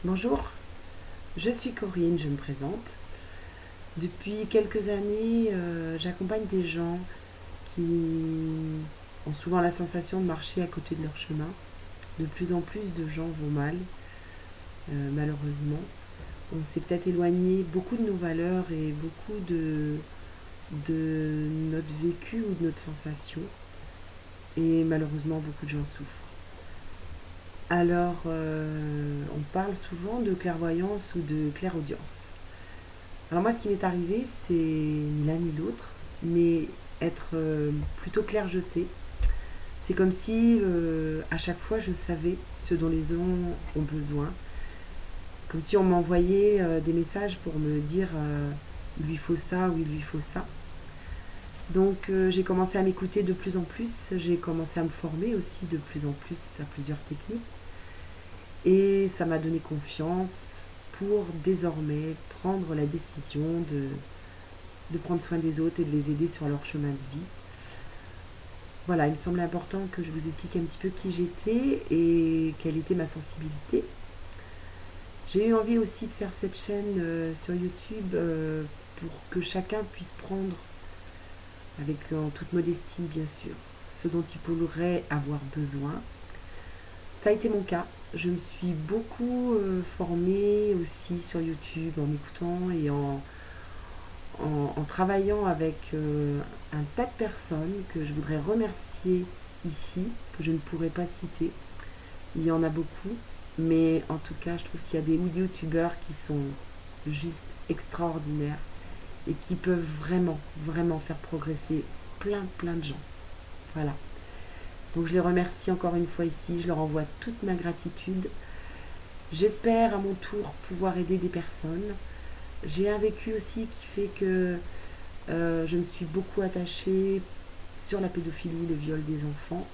Bonjour, je suis Corinne, je me présente. Depuis quelques années, j'accompagne des gens qui ont souvent la sensation de marcher à côté de leur chemin. De plus en plus de gens vont mal, malheureusement. On s'est peut-être éloigné beaucoup de nos valeurs et beaucoup de notre vécu ou de notre sensation. Et malheureusement, beaucoup de gens souffrent. Alors, on parle souvent de clairvoyance ou de clairaudience. Alors moi, ce qui m'est arrivé, c'est ni l'un ni l'autre, mais être plutôt clair, je sais. C'est comme si à chaque fois, je savais ce dont les gens ont besoin. Comme si on m'envoyait des messages pour me dire il lui faut ça ou il lui faut ça. Donc j'ai commencé à m'écouter de plus en plus, j'ai commencé à me former aussi de plus en plus à plusieurs techniques. Et ça m'a donné confiance pour désormais prendre la décision de prendre soin des autres et de les aider sur leur chemin de vie. Voilà, il me semblait important que je vous explique un petit peu qui j'étais et quelle était ma sensibilité. J'ai eu envie aussi de faire cette chaîne sur YouTube pour que chacun puisse prendre, avec en toute modestie bien sûr, ce dont il pourrait avoir besoin. Ça a été mon cas. Je me suis beaucoup formée aussi sur YouTube en écoutant et en travaillant avec un tas de personnes que je voudrais remercier ici, que je ne pourrais pas citer. Il y en a beaucoup, mais en tout cas, je trouve qu'il y a des youtubeurs qui sont juste extraordinaires et qui peuvent vraiment, vraiment faire progresser plein de gens. Voilà. Donc je les remercie encore une fois ici, je leur envoie toute ma gratitude. J'espère à mon tour pouvoir aider des personnes. J'ai un vécu aussi qui fait que je me suis beaucoup attachée sur la pédophilie, le viol des enfants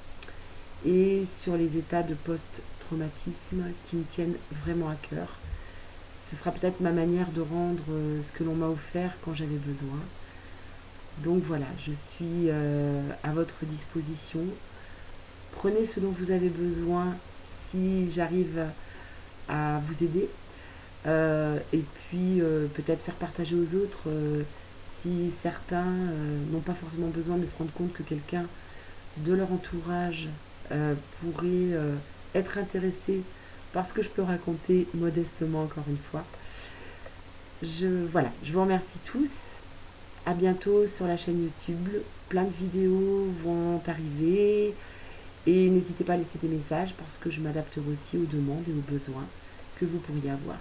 et sur les états de post-traumatisme qui me tiennent vraiment à cœur. Ce sera peut-être ma manière de rendre ce que l'on m'a offert quand j'avais besoin. Donc voilà, je suis à votre disposition. Prenez ce dont vous avez besoin si j'arrive à vous aider. Et puis peut-être faire partager aux autres si certains n'ont pas forcément besoin de se rendre compte que quelqu'un de leur entourage pourrait être intéressé par ce que je peux raconter modestement encore une fois. Voilà, je vous remercie tous. À bientôt sur la chaîne YouTube. Plein de vidéos vont arriver. Et n'hésitez pas à laisser des messages parce que je m'adapterai aussi aux demandes et aux besoins que vous pourriez avoir.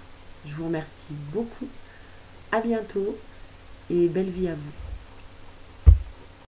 Je vous remercie beaucoup. À bientôt et belle vie à vous.